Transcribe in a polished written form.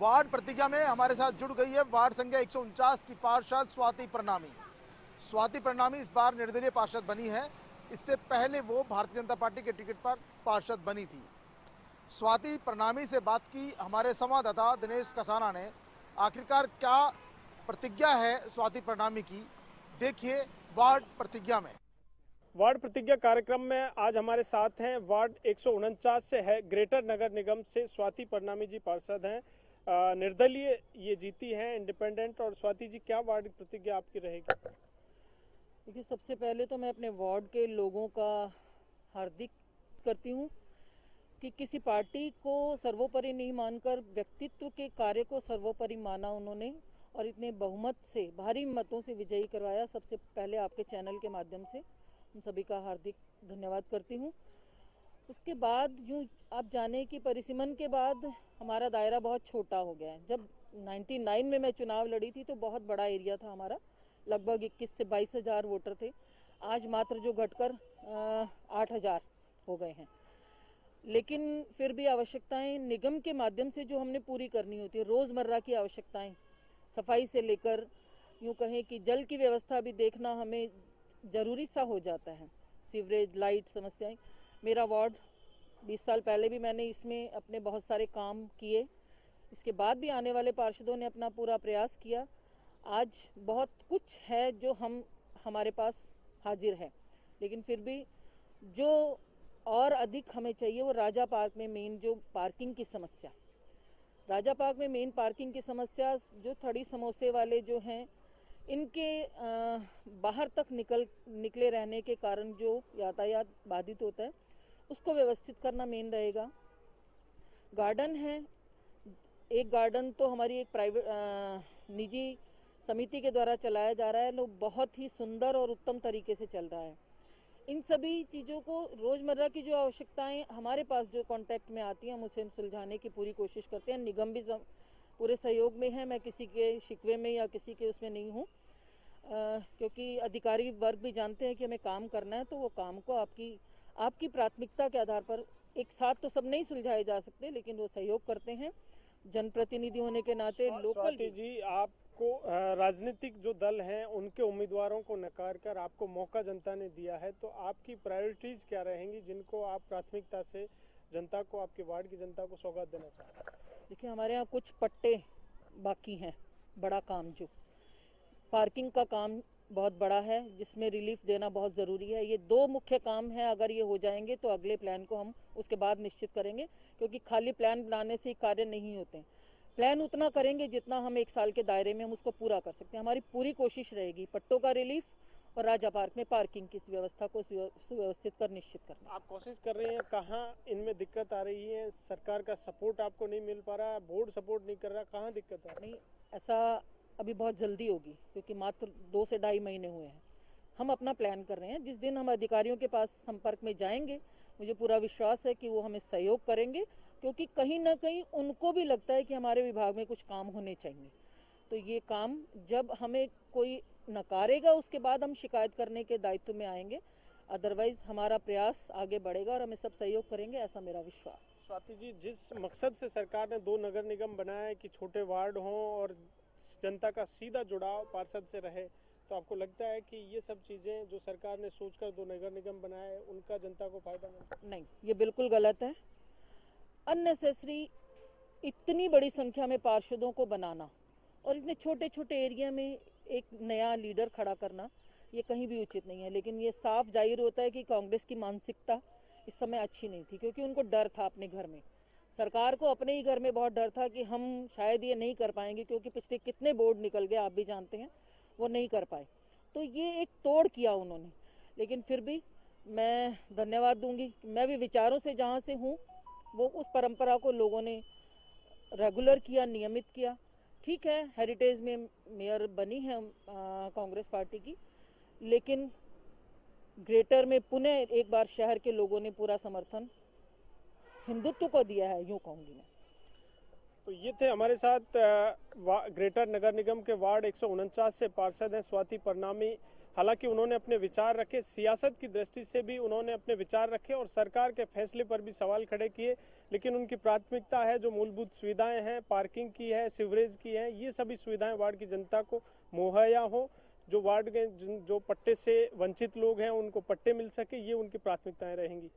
Ward प्रतिज्ञा में हमारे साथ जुड़ गई है वार्ड संख्या 149 की पार्षद स्वाति प्रणामी। स्वाति प्रणामी इस बार निर्दलीय पार्षद बनी है। इससे पहले वो भारतीय जनता पार्टी के टिकट पर पार्षद बनी थी। स्वाति प्रणामी से बात की हमारे संवाददाता दिनेश कसाना ने। आखिरकार क्या प्रतिज्ञा है स्वाति प्रणामी की, देखिए वार्ड प्रतिज्ञा में। वार्ड प्रतिज्ञा कार्यक्रम में आज हमारे साथ हैं वार्ड 149 से है ग्रेटर नगर निगम से स्वाति प्रणामी जी पार्षद हैं। निर्दलीय ये जीती हैं, इंडिपेंडेंट। और स्वाति जी, क्या वार्ड प्रतिज्ञा आपकी रहेगी? देखिए, सबसे पहले तो मैं अपने वार्ड के लोगों का हार्दिक करती हूँ कि किसी पार्टी को सर्वोपरि नहीं मानकर व्यक्तित्व के कार्य को सर्वोपरि माना उन्होंने और इतने बहुमत से, भारी मतों से विजयी करवाया। सबसे पहले आपके चैनल के माध्यम से उन सभी का हार्दिक धन्यवाद करती हूँ। उसके बाद यूँ आप जाने कि परिसीमन के बाद हमारा दायरा बहुत छोटा हो गया है। जब 99 में मैं चुनाव लड़ी थी तो बहुत बड़ा एरिया था हमारा, लगभग 21 से 22 हज़ार वोटर थे। आज मात्र जो घटकर 8,000 हो गए हैं। लेकिन फिर भी आवश्यकताएं निगम के माध्यम से जो हमने पूरी करनी होती है, रोज़मर्रा की आवश्यकताएं, सफाई से लेकर यूँ कहें कि जल की व्यवस्था भी देखना हमें ज़रूरी सा हो जाता है। सीवरेज, लाइट समस्याएं। मेरा वार्ड 20 साल पहले भी मैंने इसमें अपने बहुत सारे काम किए। इसके बाद भी आने वाले पार्षदों ने अपना पूरा प्रयास किया। आज बहुत कुछ है जो हमारे पास हाजिर है, लेकिन फिर भी जो और अधिक हमें चाहिए वो राजा पार्क में मेन जो पार्किंग की समस्या, राजा पार्क में मेन पार्किंग की समस्या, जो थड़ी समोसे वाले जो हैं इनके बाहर तक निकले रहने के कारण जो यातायात बाधित होता है, उसको व्यवस्थित करना मेन रहेगा। गार्डन है, एक गार्डन तो हमारी एक प्राइवेट निजी समिति के द्वारा चलाया जा रहा है, लोग बहुत ही सुंदर और उत्तम तरीके से चल रहा है। इन सभी चीज़ों को, रोज़मर्रा की जो आवश्यकताएं हमारे पास जो कांटेक्ट में आती हैं, हम उसे सुलझाने की पूरी कोशिश करते हैं। निगम भी पूरे सहयोग में है, मैं किसी के शिकवे में या किसी के उसमें नहीं हूँ, क्योंकि अधिकारी वर्ग भी जानते हैं कि हमें काम करना है, तो वो काम को आपकी प्राथमिकता के आधार पर एक साथ तो सब नहीं सुलझाए जा सकते, लेकिन वो सहयोग करते हैं। जनप्रतिनिधि होने के नाते लोकल जी, आपको राजनीतिक जो दल हैं उनके उम्मीदवारों को नकार कर आपको मौका जनता ने दिया है, तो आपकी प्रायोरिटीज क्या रहेंगी जिनको आप प्राथमिकता से जनता को, आपके वार्ड की जनता को सौगात देना चाहते हैं? देखिए, हमारे यहाँ कुछ पट्टे बाकी हैं। बड़ा काम जो पार्किंग का काम बहुत बड़ा है, जिसमें रिलीफ देना बहुत ज़रूरी है। ये दो मुख्य काम हैं, अगर ये हो जाएंगे तो अगले प्लान को हम उसके बाद निश्चित करेंगे, क्योंकि खाली प्लान बनाने से ही कार्य नहीं होते हैं। प्लान उतना करेंगे जितना हम एक साल के दायरे में हम उसको पूरा कर सकते हैं। हमारी पूरी कोशिश रहेगी पट्टों का रिलीफ और राजा पार्क में पार्किंग की व्यवस्था को सुव्यवस्थित कर निश्चित करना। आप कोशिश कर रही हैं, कहाँ इनमें दिक्कत आ रही है? सरकार का सपोर्ट आपको नहीं मिल पा रहा, बोर्ड सपोर्ट नहीं कर रहा, कहाँ दिक्कत आ रही? नहीं, ऐसा अभी बहुत जल्दी होगी, क्योंकि मात्र 2 से ढाई महीने हुए हैं। हम अपना प्लान कर रहे हैं। जिस दिन हम अधिकारियों के पास संपर्क में जाएंगे, मुझे पूरा विश्वास है कि वो हमें सहयोग करेंगे, क्योंकि कहीं ना कहीं उनको भी लगता है कि हमारे विभाग में कुछ काम होने चाहिए। तो ये काम जब हमें कोई नकारेगा, उसके बाद हम शिकायत करने के दायित्व में आएंगे। अदरवाइज हमारा प्रयास आगे बढ़ेगा और हमें सब सहयोग करेंगे, ऐसा मेरा विश्वास। स्वाति जी, जिस मकसद से सरकार ने 2 नगर निगम बनाया है कि छोटे वार्ड हों और जनता का सीधा जुड़ाव पार्षद से रहे, तो आपको लगता है कि ये सब चीज़ें जो सरकार ने सोचकर 2 नगर निगम बनाए, उनका जनता को फायदा मिलता है? नहीं, ये बिल्कुल गलत है। अननेसेसरी इतनी बड़ी संख्या में पार्षदों को बनाना और इतने छोटे छोटे एरिया में एक नया लीडर खड़ा करना, ये कहीं भी उचित नहीं है। लेकिन ये साफ जाहिर होता है कि कांग्रेस की मानसिकता इस समय अच्छी नहीं थी, क्योंकि उनको डर था अपने घर में। सरकार को अपने ही घर में बहुत डर था कि हम शायद ये नहीं कर पाएंगे, क्योंकि पिछले कितने बोर्ड निकल गए आप भी जानते हैं, वो नहीं कर पाए। तो ये एक तोड़ किया उन्होंने। लेकिन फिर भी मैं धन्यवाद दूंगी, मैं भी विचारों से जहाँ से हूँ, वो उस परंपरा को लोगों ने रेगुलर किया, नियमित किया। ठीक है, हेरिटेज में मेयर बनी है कांग्रेस पार्टी की, लेकिन ग्रेटर में पुनः एक बार शहर के लोगों ने पूरा समर्थन हिंदुत्व को दिया है, यूँ कहूँगी मैं। तो ये थे हमारे साथ ग्रेटर नगर निगम के वार्ड 149 से पार्षद हैं स्वाति परनामी। हालांकि उन्होंने अपने विचार रखे, सियासत की दृष्टि से भी उन्होंने अपने विचार रखे और सरकार के फैसले पर भी सवाल खड़े किए, लेकिन उनकी प्राथमिकता है जो मूलभूत सुविधाएं हैं, पार्किंग की है, सीवरेज की है, ये सभी सुविधाएं वार्ड की जनता को मुहैया हो, जो वार्ड के जो पट्टे से वंचित लोग हैं उनको पट्टे मिल सके, ये उनकी प्राथमिकताएं रहेंगी।